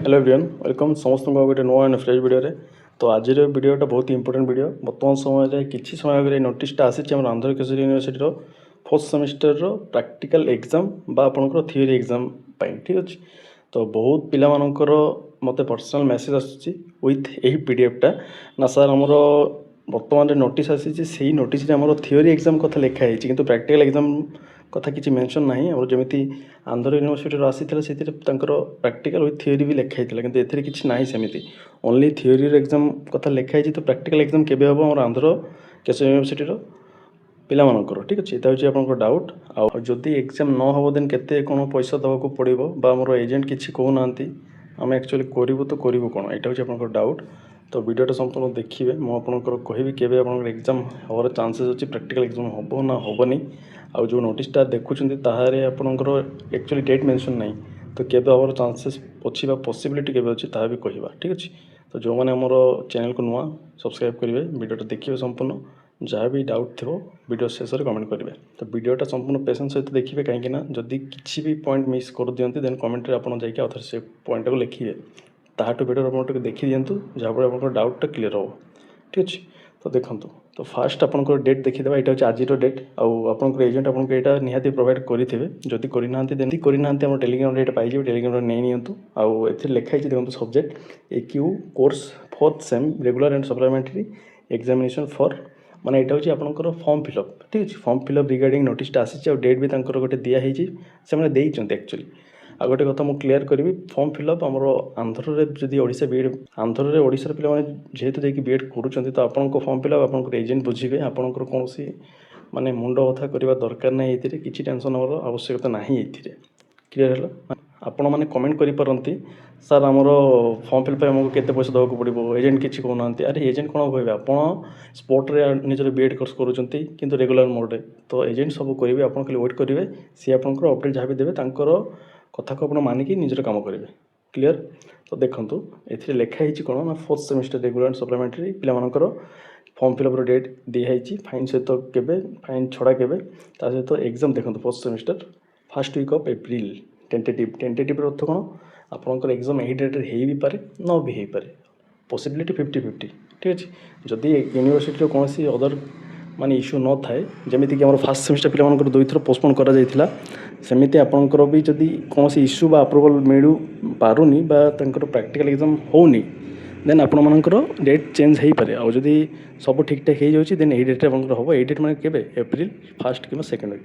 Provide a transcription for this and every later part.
Hello everyone welcome समस्त गोटे नुआ एंड फ्रेश वीडियो रे। तो आज वीडियोटा बहुत इंपोर्टेंट वीडियो। बर्तमान समय किसी समय आगे नोटिसटा आसी Andhra Kesari university fourth semester रो प्रैक्टिकल एग्जाम बा आपनकर थ्योरी एग्जाम पाई ठीक अच्छे। तो बहुत पिला मानकर मते पर्सनल मेसेज आसुची विथ एही पीडीएफटा ना सर आमर बर्तमान नोटिस आसी से नोटिस आमर थ्योरी एग्जाम कथा लिखाई किंतु प्रैक्टिकल एग्जाम कथा किसी मेंशन नहीं और जमी आंध्र यूनिवर्सिटी आसी से प्रैक्टिकल विथ थ्योरी भी लिखाई किंतु एथिरे किछि नाही सेमिति ओनली थ्योरी एग्जाम कथा लिखाई तो प्रैक्टिकल एग्जाम केबे हम आम आंध्र केशव यूनिवर्सिटी पिला मानकर ठीक अच्छे। यहाँ हूँ आप डाउट आदि एग्जाम न हो देन केते कौन पैसा देवाक पड़ो बा मोर एजेंट किसी कहूना आम एक्चुअली करूँ तो करूँ कौन यहाँ हूँ आप डाउट। तो वीडियोटा संपूर्ण देखिए मुझे कहबी केवे आप एग्जाम हमार चांसेस अच्छी प्रैक्टिकल एग्जाम हम ना हेनी आउ जो नोटिसटा देखुं ताहारे आपणकर एक्चुअली डेट मेंशन नहीं तो केबे हमार चांसेस अच्छी पॉसिबिलिटी केबे अच्छी ता भी कहवा ठीक अच्छे। तो जो मैंने आमर चैनल को नुआ सब्सक्राइब करेंगे वीडियोटा देखिए संपूर्ण जहाँ भी डाउट थो वीडियो शेष में कमेंट करेंगे। तो वीडियोटा संपूर्ण पेशेंस सहित देखिए कहीं जदि किसी भी पॉइंट मिस कर दियंती देन कमेंट आप जाकर से पॉइंट को लिखिए ताठू वीडियो आप देखी दिंतु जहाँफल आप डाउटा क्लीयर हो ठीक अच्छे। तो देखो तो फास्ट आपंकर डेट देखीदे यहाँ हूँ आज डेट आपर एजेंट आपको यहाँ निहाती प्रोवाइड करेंगे जदि करना आम टेलीग्राम डेट पाइबे टेलीग्राम नहीं नियंतु आउ लिखाई देखो सब्जेक्ट एक्यू course fourth sem regular and supplementary examination for माने यहाँ हूँ आपंकर फॉर्म फिलअप ठीक अच्छे। फॉर्म फिलअप रिगार्डिंग नोटिसटा आसी डेट भी गोटे दिखाई से देते एक्चुअली आ गोटे कथा मुझे क्लीयर करी फॉर्म फिलअप आमर आंध्र जदि ओडिशा बीएड आंध्र ओडिशा पिला जेहेतु जाकि बीएड करुँच तो आपन फॉर्म फिलअप आप एजेंट बुझे आपंकर कौन माने मुंड कथा करवा दरकार ना ये किसी टेंशन हमार आवश्यकता ना ये क्लीयर है आपण मैंने कमेंट करें सर आमर फॉर्म फिलअप आमको केते पैसा देवाक पड़ो एजेंट किसी कहना अरे एजेंट कौन कहे आप स्पोर्ट्रे निजर बीएड कोर्स करूँ रेगुलर मोड तो एजेंट सब करेंगे आप खाली वेट करेंगे सी आपंकर अपडेट जहाँ भी देवे कथा को आप मानिकी निजर काम करेंगे क्लीयर। तो देखो ये लिखाई कौन ना fourth semester regular and supplementary पिलामानकर फॉर्म फिलअप डेट दिखाई फाइन सहित के फाइन छड़ा के सहित एग्जाम देखो first semester first week of April tentative अर्थ कौन आपंकर एग्जाम यही डेट हो भी पारे न भी हो पारे पॉसिबिलिटी 50-50 ठीक अच्छे। जदि यूनिवर्सिटी कौन अदर माने इश्यू न थाए जमीक आम फास्ट सेमिस्टर पिला दुई थर पोस्टपोन करा सेमिति आपंकर भी जदि कौन इश्यू बा अप्रूवल मिलू पारुनी बा प्रैक्टिकल एग्जाम होनी देन आपण मानकर डेट चेंज हो पारे आउ जदि सब ठीक ठाक हो जाए देन यही डेट हम हम यही डेट मैंने के एप्रिल फर्स्ट कि सेकेंड वीक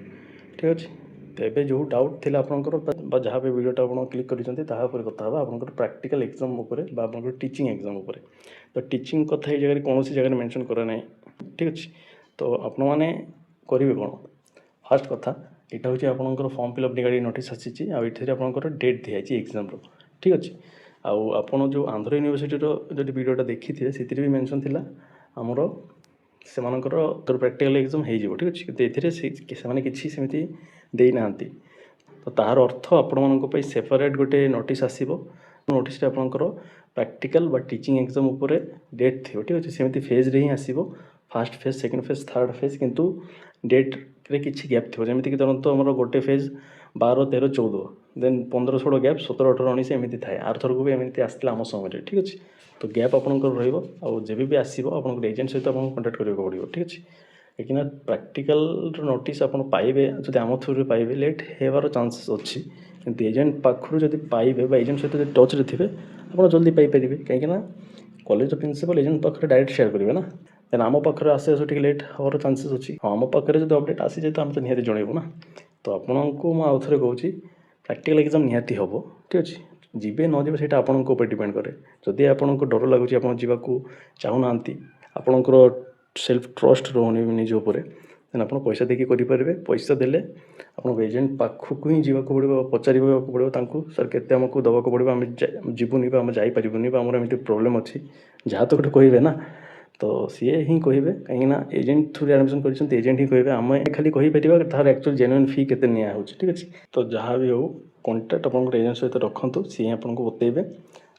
ठीक अच्छे। तो ये जो डाउट थी आपंकर जहाँ भी वीडियोटा आप क्लिक कर कथा आप प्रैक्टिकल एग्जाम आप टीचिंग एग्जाम तो टीचिंग कथा ये जगह कौन जगह मेंशन करे ना ठीक अच्छे। तो आपण मैंने करेंगे कौन फास्ट कथा यहाँ हूँ आपंकर फॉर्म फिलअप रिगार्डिंग नोटिस आसी आपंकर डेट दिखाई एग्जाम ठीक अच्छे। आपन जो आंध्र यूनिवर्सिटी जो वीडियोटा देखी थे से भी मेंशन थिला आमर से प्रैक्टिकल एग्जाम हो ठीक अच्छे किंतु ये किसी सेमती देना तो तार अर्थ आपण सेपरेट गोटे नोटिस आसो नोटिस आपंकर प्रैक्टिकल बा टीचिंग एग्जाम उपर डेट थी ठीक अच्छे सेमती फेज रे ही आसो fast phase second phase third phase किंतु डेट रे किसी गैप थी जमीक धरत आम गोटे फेज 12, 13, 14 देन 15, 16 गैप 17, 18, 19 एमती थाए आरथर को भी एमती आसला आम समय ठीक अच्छे। तो गैप आपंकर रही भी आसो आप एजेंट सहित आप कंटाक्ट करने पड़ो ठीक अच्छे। लेकिन प्रैक्टिकल नोटिस आप पाइबे जब आम थ्रू पाइबे लेट होवार चांसेस अच्छी किंतु एजेंट पाखु जब पाइबे एजेंट सहित टच रे थे आप जल्दी पाइपर कहीं कॉलेज प्रिंसिपल एजेंट पाखे डायरेक्ट शेयर करेंगे ना देन आम पाखे आसे आसे लेट हमार चांसेस अच्छी हाँ आम पाखे जब अपडेट आसी जाए तो आम तो निहाती जनइबू ना। तो आपको मुझे थे कहूँ प्रैक्टिकल एग्जाम निहाती हम ठीक अच्छे जीवे न जीवे से आपन डिपेंड करे जदि आपन डर लगुच आप चाहूना आपणकर सेल्फ ट्रस्ट रोनी निज उपर देन आप पैसा देखिए करेंगे पैसा देले आप एजेंट पाखक ही जावाक पड़ो पचार पड़ो सर केते आमको दवाक पड़ो आम जीवनी आम जापरूनी आमर एमती प्रोब्लेम अच्छी जहाँ तो गोटे कहे ना तो सी ही कहे कहीं एजेंट थ्रू एडमिशन कर एजेंट ही कहे आम खाली कहीपर तार एक्चुअल जेन्युइन फी के निया ठीक अच्छे। तो जहाँ भी हो कंटाक्ट आप एजेंट सहित रखु सी आपको बतेबे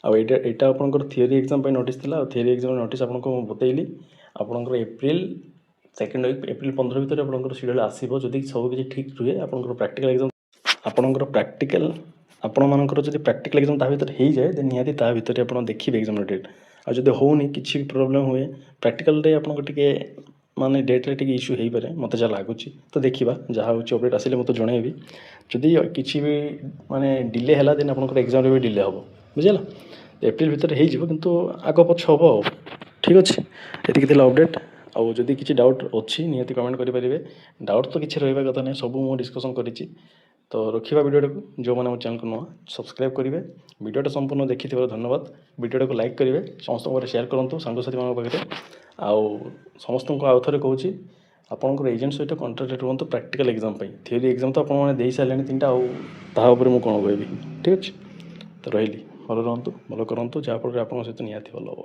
आईटा आपंकर थ्योरी एग्जाम नोटिस था थ्योरी एग्जाम नोटिस आपको बतैली आपंकर एप्रिल सेकेंड वीक एप्रिल 15 भितर आपंकर शेड्यूल आसो जदि सब किसी ठीक रुहे आपंकर प्रैक्टिकल एग्जाम आपंकर प्रैक्टिकल ଆପଣମାନଙ୍କର ଯଦି ପ୍ରାକ୍ଟିକାଲ୍ ଏକ୍ଜାମ୍ ତା ଭିତରେ ହେଇଯାଏ ଦେନ୍ ନିହାତି ତା ଭିତରେ ଆପଣ ଦେଖିବେ ଏକ୍ଜାମ୍ର ଡେଟ୍। ଆଉ ଯଦି ହେଉନି କିଛି ବି ପ୍ରୋବ୍ଲେମ୍ ହୁଏ ପ୍ରାକ୍ଟିକାଲ୍ରେ ଆପଣଙ୍କ ଟିକେ ମାନେ ଡେଟ୍ରେ ଟିକେ ଇସ୍ୟୁ ହେଇପାରେ ମୋତେ ଯାହା ଲାଗୁଛି। ତ ଦେଖିବା ଯାହା ହେଉଛି ଅପଡ଼େଟ୍ ଆସିଲେ ମୋତେ ଜଣାଇବି। ଯଦି କିଛି ବି ମାନେ ଡିଲେ ହେଲା ଦେନ୍ ଆପଣଙ୍କର ଏକ୍ଜାମ୍ରେ ବି ଡିଲେ ହେବ ବୁଝିହେଲା। ଏପ୍ରିଲ ଭିତରେ ହେଇଯିବ କିନ୍ତୁ ଆଗ ପଛ ହେବ ଆଉ। ଠିକ୍ ଅଛି, ଏତିକି ଥିଲା ଅପଡ଼େଟ୍। ଆଉ ଯଦି କିଛି ଡାଉଟ୍ ଅଛି ନିହାତି କମେଣ୍ଟ କରିପାରିବେ। ଡାଉଟ୍ ତ କିଛି ରହିବା କଥା ନାହିଁ, ସବୁ ମୁଁ ଡିସ୍କସନ୍ କରିଛି। ତ ରଖିବା ଭିଡ଼ିଓଟାକୁ। ଯେଉଁମାନେ ମୋ ଚ୍ୟାନେଲକୁ ନୂଆ ସବସ୍କ୍ରାଇବ୍ କରିବେ। ଭିଡ଼ିଓଟା ସମ୍ପୂର୍ଣ୍ଣ ଦେଖିଥିବାରୁ ଧନ୍ୟବାଦ। ଭିଡ଼ିଓଟାକୁ ଲାଇକ୍ କରିବେ, ସମସ୍ତଙ୍କ ପାଖରେ ସେୟାର କରନ୍ତୁ ସାଙ୍ଗସାଥିମାନଙ୍କ ପାଖରେ। ଆଉ ସମସ୍ତଙ୍କୁ ଆଉ ଥରେ କହୁଛି ଆପଣଙ୍କର ଏଜେଣ୍ଟ ସହିତ କଣ୍ଟାକ୍ଟରେ ରୁହନ୍ତୁ ପ୍ରାକ୍ଟିକାଲ୍ ଏକ୍ଜାମ୍ ପାଇଁ। ଥିଓରି ଏକ୍ଜାମ୍ ତ ଆପଣମାନେ ଦେଇସାରିଲେଣି 3ଟା, ଆଉ ତାହା ଉପରେ ମୁଁ କ'ଣ କହିବି। ଠିକ୍ ଅଛି, ତ ରହିଲି। ଭଲ ରୁହନ୍ତୁ, ଭଲ କରନ୍ତୁ, ଯାହାଫଳରେ ଆପଣଙ୍କ ସହିତ ନିହାତି ଭଲ ହେବ।